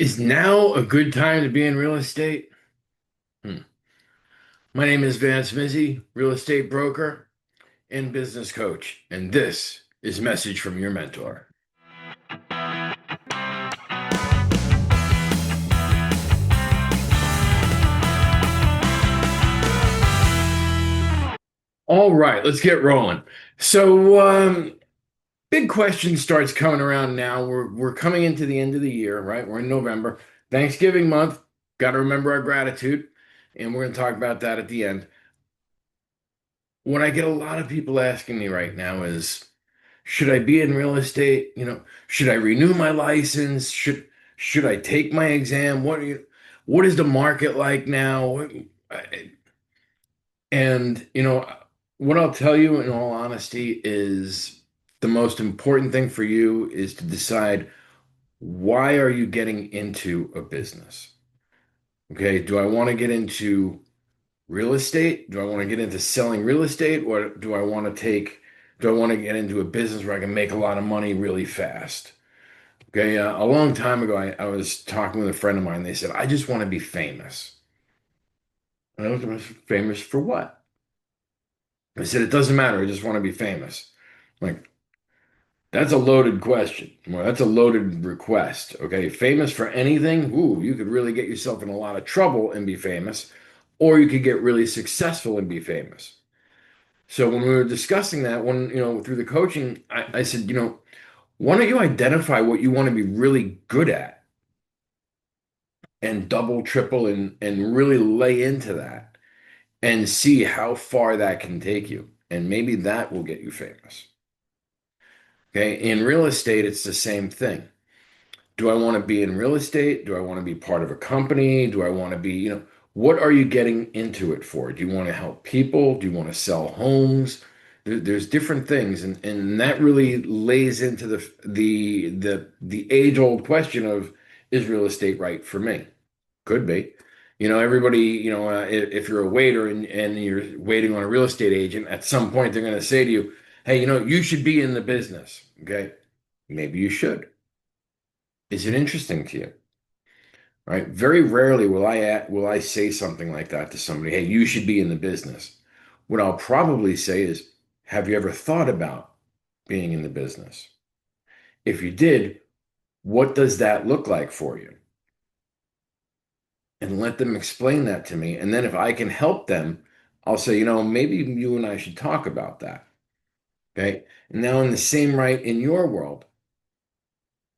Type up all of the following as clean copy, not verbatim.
Is now a good time to be in real estate? Hmm. My name is Vance Mizzi, real estate broker and business coach, and this is Message from Your Mentor. All right, let's get rolling. Big question starts coming around now. We're coming into the end of the year, right? We're in November, Thanksgiving month. Got to remember our gratitude, and we're going to talk about that at the end. What I get a lot of people asking me right now is, should I be in real estate? Should I renew my license? Should I take my exam? What is the market like now? And what I'll tell you in all honesty is the most important thing for you is to decide, why are you getting into a business? Okay, do I want to get into real estate? Do I want to get into selling real estate, or do I want to get into a business where I can make a lot of money really fast? Okay, a long time ago, I was talking with a friend of mine. They said, I just want to be famous. And I was famous for what? I said, it doesn't matter. I just want to be famous. Like, that's a loaded question. Well, that's a loaded request. Okay, famous for anything? Ooh, you could really get yourself in a lot of trouble and be famous, or you could get really successful and be famous. So when we were discussing that, through the coaching, I said, why don't you identify what you want to be really good at and double, triple, and really lay into that and see how far that can take you. And maybe that will get you famous. Okay. In real estate, it's the same thing. Do I want to be in real estate? Do I want to be part of a company? Do I want to be, what are you getting into it for? Do you want to help people? Do you want to sell homes? There's different things, and that really lays into the age-old question of, is real estate right for me? Could be. Everybody, if you're a waiter and you're waiting on a real estate agent, at some point they're going to say to you, hey, you should be in the business. Okay. Maybe you should. Is it interesting to you? Right? Very rarely will I say something like that to somebody, hey, you should be in the business. What I'll probably say is, have you ever thought about being in the business? If you did, what does that look like for you? And let them explain that to me. And then if I can help them, I'll say, maybe you and I should talk about that. Okay. And now, in the same right in your world,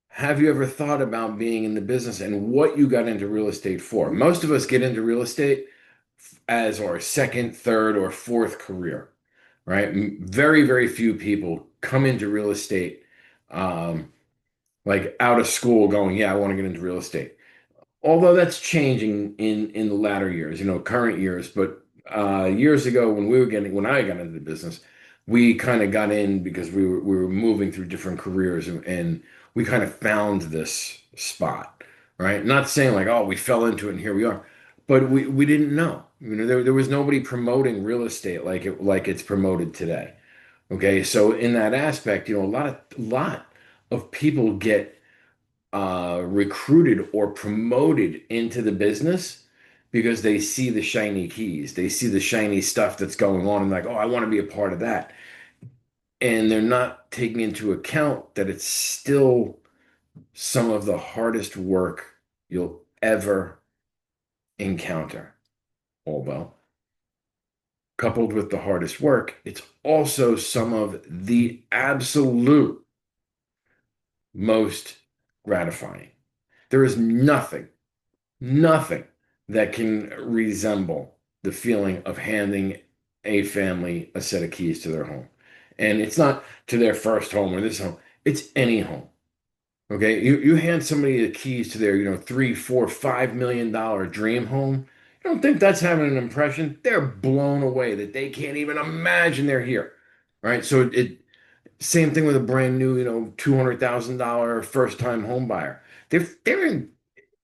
have you ever thought about being in the business and what you got into real estate for? Most of us get into real estate as our second, third, or fourth career, right? Very, very few people come into real estate like out of school going, yeah, I want to get into real estate. Although that's changing in the latter years, current years. But years ago, when I got into the business, we kind of got in because we were moving through different careers, and we kind of found this spot, right? Not saying like, oh, we fell into it and here we are, but we didn't know. There was nobody promoting real estate like it's promoted today. Okay, so in that aspect, a lot of people get recruited or promoted into the business because they see the shiny keys, they see the shiny stuff that's going on, and like, oh, I want to be a part of that. And they're not taking into account that it's still some of the hardest work you'll ever encounter. Although, coupled with the hardest work, it's also some of the absolute most gratifying. There is nothing that can resemble the feeling of handing a family a set of keys to their home. And it's not to their first home or this home, it's any home. Okay. You hand somebody the keys to their, 3, 4, $5 million dream home. You don't think that's having an impression? They're blown away that they can't even imagine they're here. Right. So same thing with a brand new, $200,000 first time home buyer.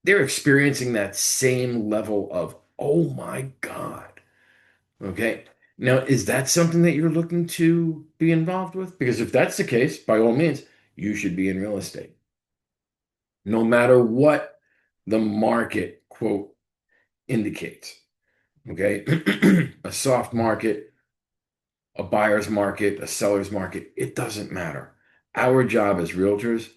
They're experiencing that same level of, oh my God. Okay. Now, is that something that you're looking to be involved with? Because if that's the case, by all means, you should be in real estate. No matter what, the market, quote, indicates. Okay. A soft market, a buyer's market, a seller's market, it doesn't matter. Our job as realtors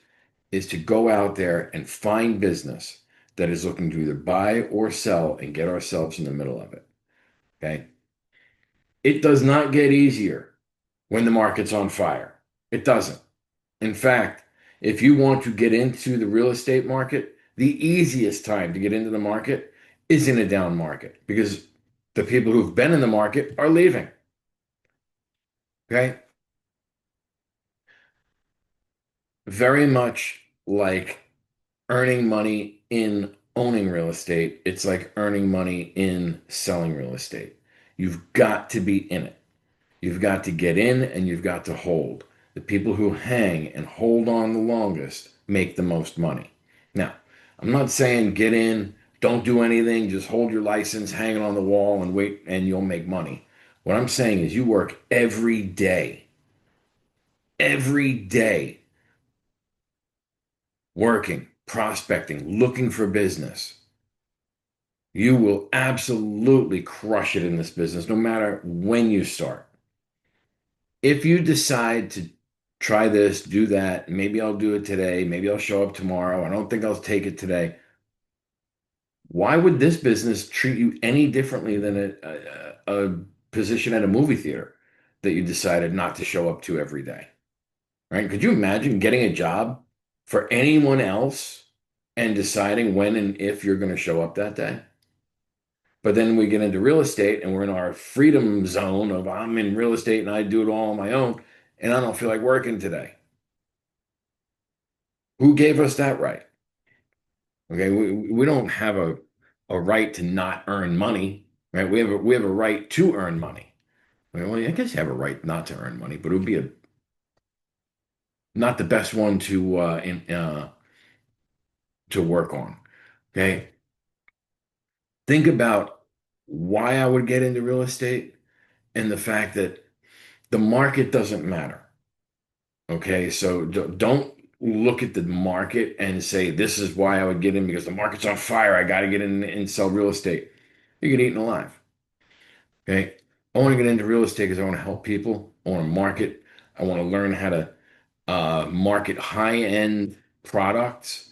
is to go out there and find business that is looking to either buy or sell and get ourselves in the middle of it. Okay. It does not get easier when the market's on fire. It doesn't. In fact, if you want to get into the real estate market, the easiest time to get into the market is in a down market because the people who've been in the market are leaving. Okay. Very much like earning money in owning real estate, it's like earning money in selling real estate. You've got to be in it. You've got to get in and you've got to hold. The people who hang and hold on the longest make the most money. Now, I'm not saying get in, don't do anything, just hold your license, hang it on the wall and wait and you'll make money. What I'm saying is you work every day, working, prospecting, looking for business. You will absolutely crush it in this business, no matter when you start. If you decide to try this, do that, maybe I'll do it today, maybe I'll show up tomorrow, I don't think I'll take it today. Why would this business treat you any differently than a position at a movie theater that you decided not to show up to every day? Right? Could you imagine getting a job for anyone else and deciding when and if you're going to show up that day? But then we get into real estate and we're in our freedom zone of I'm in real estate and I do it all on my own and I don't feel like working today. Who gave us that right? Okay, we don't have a right to not earn money, right? We have a right to earn money. Well, I guess you have a right not to earn money, but it would be a not the best one to work on. Okay, think about why I would get into real estate and the fact that the market doesn't matter. Okay, so don't look at the market and say this is why I would get in because the market's on fire. I got to get in and sell real estate. You get eaten alive. Okay, I want to get into real estate because I want to help people. I want to market. I want to learn how to market high-end products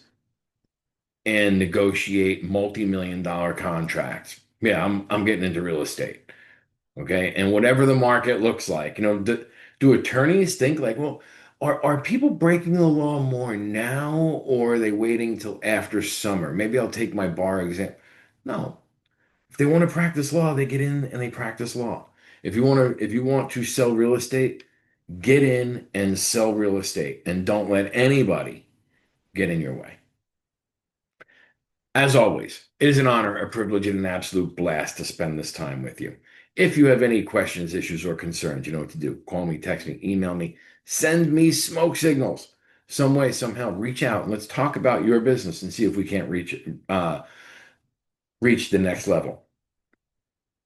and negotiate multi-million dollar contracts. Yeah, I'm getting into real estate. Okay. And whatever the market looks like, do attorneys think like, well, are people breaking the law more now or are they waiting till after summer? Maybe I'll take my bar exam. No. If they want to practice law, they get in and they practice law. If you want to sell real estate, get in and sell real estate and don't let anybody get in your way. As always, it is an honor, a privilege, and an absolute blast to spend this time with you. If you have any questions, issues, or concerns, you know what to do. Call me, text me, email me, send me smoke signals. Some way, somehow, reach out and let's talk about your business and see if we can't reach the next level.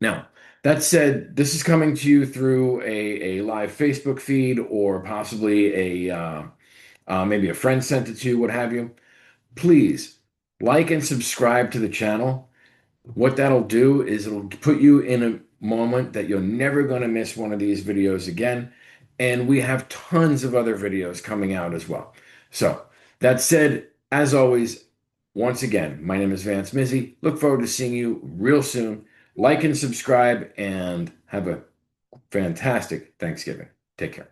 Now, that said, this is coming to you through a live Facebook feed or possibly maybe a friend sent it to you, what have you. Please like and subscribe to the channel. What that'll do is it'll put you in a moment that you're never going to miss one of these videos again. And we have tons of other videos coming out as well. So that said, as always, once again, my name is Vance Mizzi. Look forward to seeing you real soon. Like and subscribe and have a fantastic Thanksgiving. Take care.